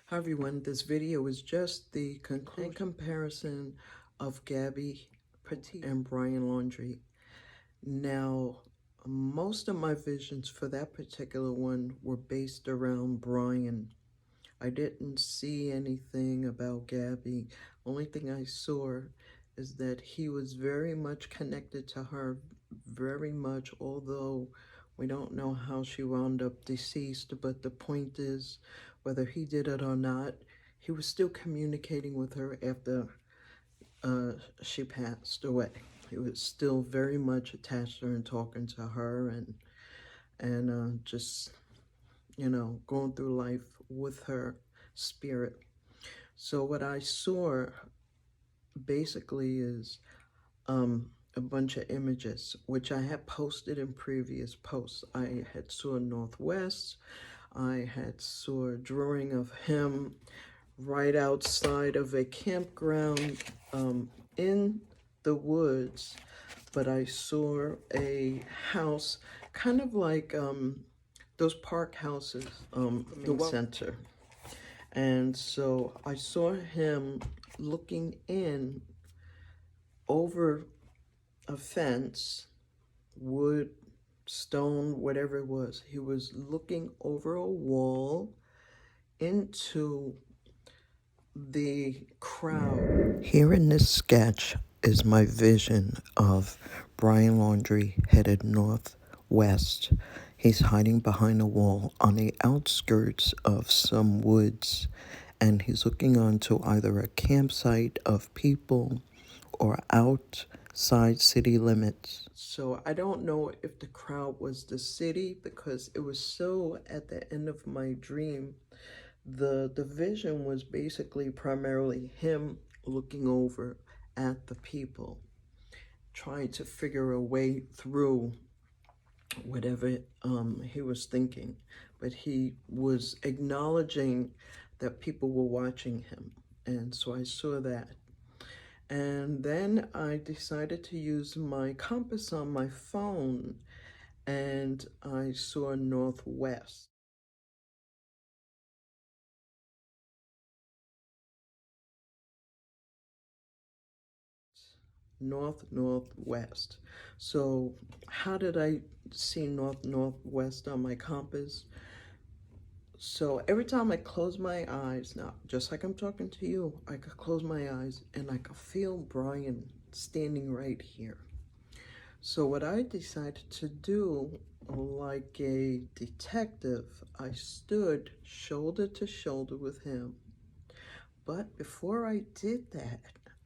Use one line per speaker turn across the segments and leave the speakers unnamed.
Hi everyone, this video is just the conclusion and comparison of Gabby Petit and Brian Laundrie. Now, most of my visions for that particular one were based around Brian. I didn't see anything about Gabby. Only thing I saw is that he was very much connected to her, very much, although we don't know how she wound up deceased, but the point is, whether he did it or not, he was still communicating with her after uh, she passed away. He was still very much attached to her and talking to her and just, going through life with her spirit. So what I saw basically is a bunch of images, which I had posted in previous posts. I had saw Northwest. I had saw a drawing of him right outside of a campground in the woods, but I saw a house kind of like those park houses, the center. And so I saw him looking in over a fence, wood, stone, whatever it was. He was looking over a wall into the crowd. Here in this sketch is my vision of Brian Laundrie headed northwest. He's hiding behind a wall on the outskirts of some woods, and he's looking onto either a campsite of people or outside city limits. So I don't know if the crowd was the city because it was so at the end of my dream. The vision was basically primarily him looking over at the people, trying to figure a way through whatever he was thinking. But he was acknowledging that people were watching him. And so I saw that. And then I decided to use my compass on my phone, and I saw northwest. Northwest. So how did I see northwest on my compass? So every time I close my eyes, now just like I'm talking to you, I could close my eyes and I could feel Brian standing right here. So what I decided to do, like a detective, I stood shoulder to shoulder with him. But before I did that,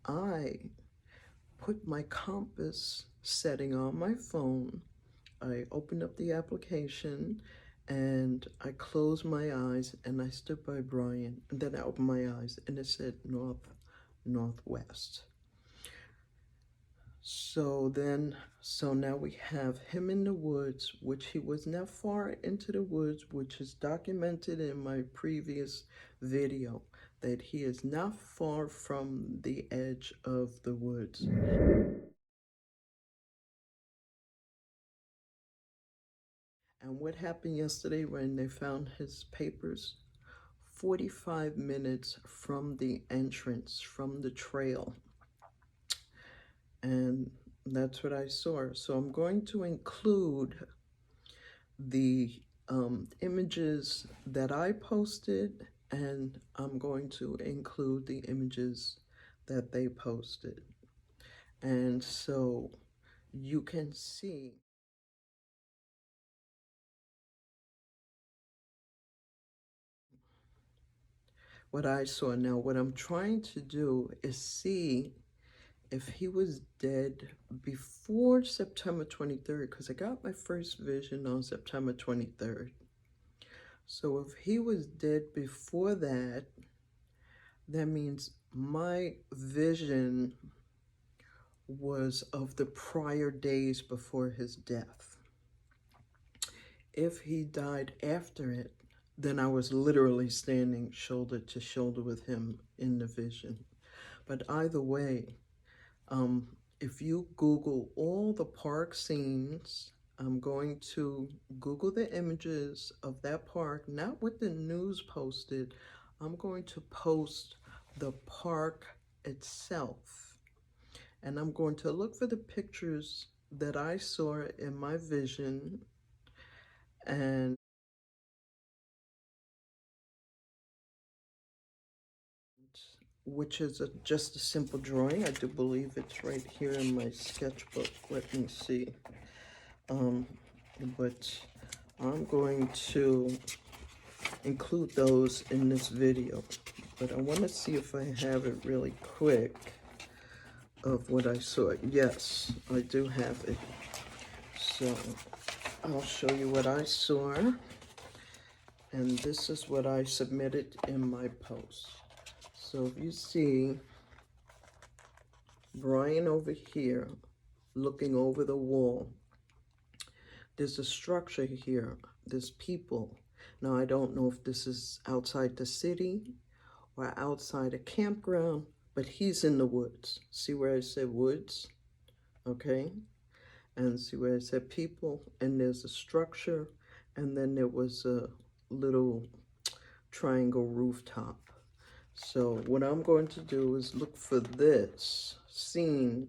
I put my compass setting on my phone. I opened up the application and I closed my eyes and I stood by Brian. And then I opened my eyes and it said northwest. So now we have him in the woods, which he was not far into the woods, which is documented in my previous video, that he is not far from the edge of the woods. And what happened yesterday when they found his papers? 45 minutes from the entrance, from the trail. And that's what I saw. So I'm going to include the images that I posted, and I'm going to include the images that they posted. And so you can see what I saw. Now, what I'm trying to do is see if he was dead before September 23rd, because I got my first vision on September 23rd. So if he was dead before that, that means my vision was of the prior days before his death. If he died after it, then I was literally standing shoulder to shoulder with him in the vision. But either way, if you Google all the park scenes, I'm going to Google the images of that park, not what the news posted. I'm going to post the park itself, and I'm going to look for the pictures that I saw in my vision, and which is just a simple drawing. I do believe it's right here in my sketchbook. Let me see. But I'm going to include those in this video. But I want to see if I have it really quick of what I saw. Yes, I do have it. So I'll show you what I saw. And this is what I submitted in my post. So if you see Brian over here looking over the wall, there's a structure here. There's people. Now, I don't know if this is outside the city or outside a campground, but he's in the woods. See where I said woods? Okay. And see where I said people? And there's a structure. And then there was a little triangle rooftop. So what I'm going to do is look for this scene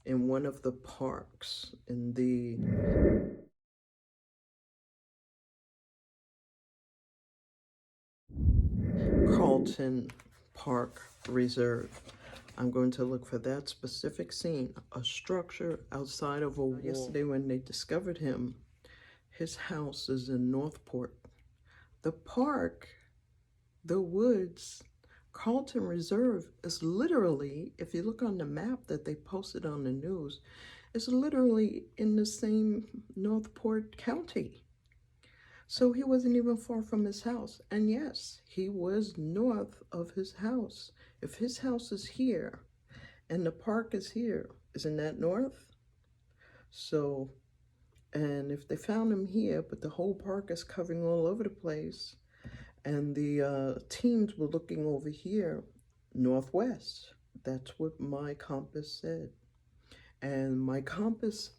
in one of the parks in the Carlton Park Reserve. I'm going to look for that specific scene, a structure outside of a wall. Yesterday when they discovered him, his house is in Northport. The park, the woods, Carlton Reserve is literally, if you look on the map that they posted on the news, it's literally in the same Northport County. So he wasn't even far from his house. And yes, he was north of his house. If his house is here and the park is here, isn't that north? So, and if they found him here, but the whole park is covering all over the place, and the teams were looking over here, northwest. That's what my compass said. And my compass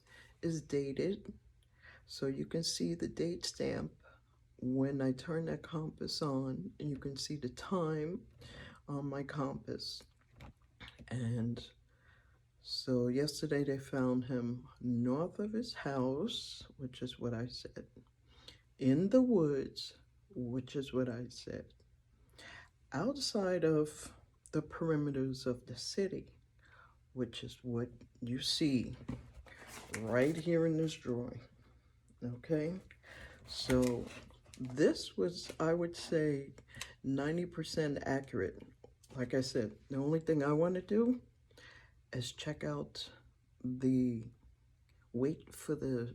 is dated, so you can see the date stamp when I turn that compass on, and you can see the time on my compass. And so yesterday they found him north of his house, which is what I said, in the woods, which is what I said, outside of the perimeters of the city, which is what you see right here in this drawing. Okay, so this was, I would say, 90% accurate. Like I said, the only thing I want to do is check out wait for the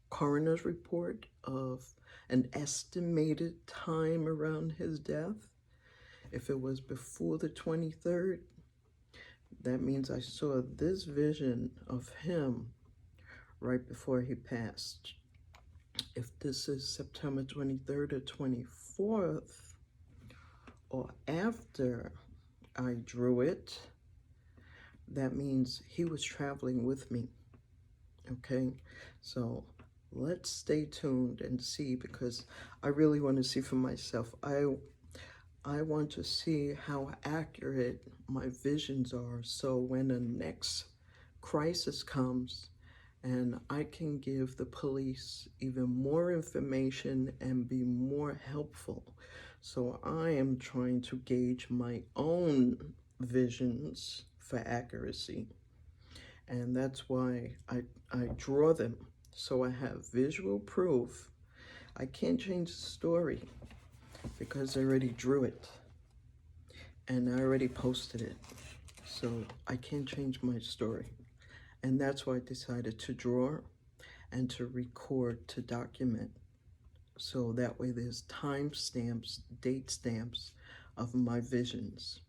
coroner's report of an estimated time around his death. If it was before the 23rd, that means I saw this vision of him right before he passed. If this is September 23rd or 24th, or after I drew it, that means he was traveling with me. Okay, so let's stay tuned and see, because I really want to see for myself. I want to see how accurate my visions are, so when the next crisis comes and I can give the police even more information and be more helpful. So I am trying to gauge my own visions for accuracy. And that's why I draw them, so I have visual proof. I can't change the story because I already drew it and I already posted it. So I can't change my story. And that's why I decided to draw and to record, to document. So that way there's time stamps, date stamps of my visions.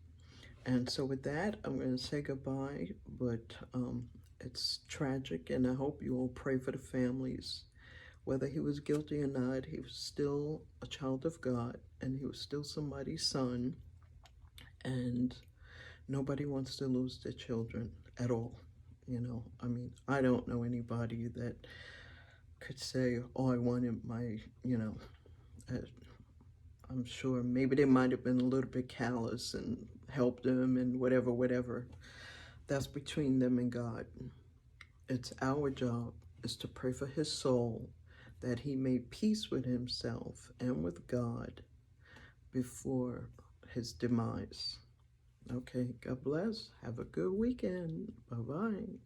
And so with that, I'm going to say goodbye, but it's tragic, and I hope you all pray for the families. Whether he was guilty or not, he was still a child of God, and he was still somebody's son, and nobody wants to lose their children at all. You know, I mean, I don't know anybody that could say, oh, I wanted my, you know, I'm sure maybe they might have been a little bit callous and helped him and whatever. That's between them and God. It's our job is to pray for his soul that he made peace with himself and with God before his demise. Okay, God bless. Have a good weekend. Bye-bye.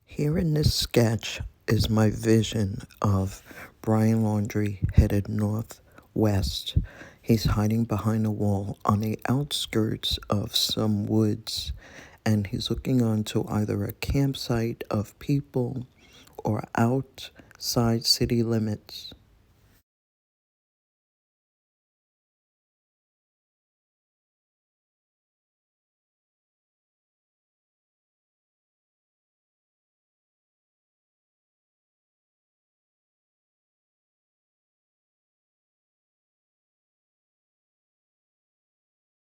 Here in this sketch is my vision of Brian Laundrie headed northwest. He's hiding behind a wall on the outskirts of some woods, and he's looking onto either a campsite of people or outside city limits.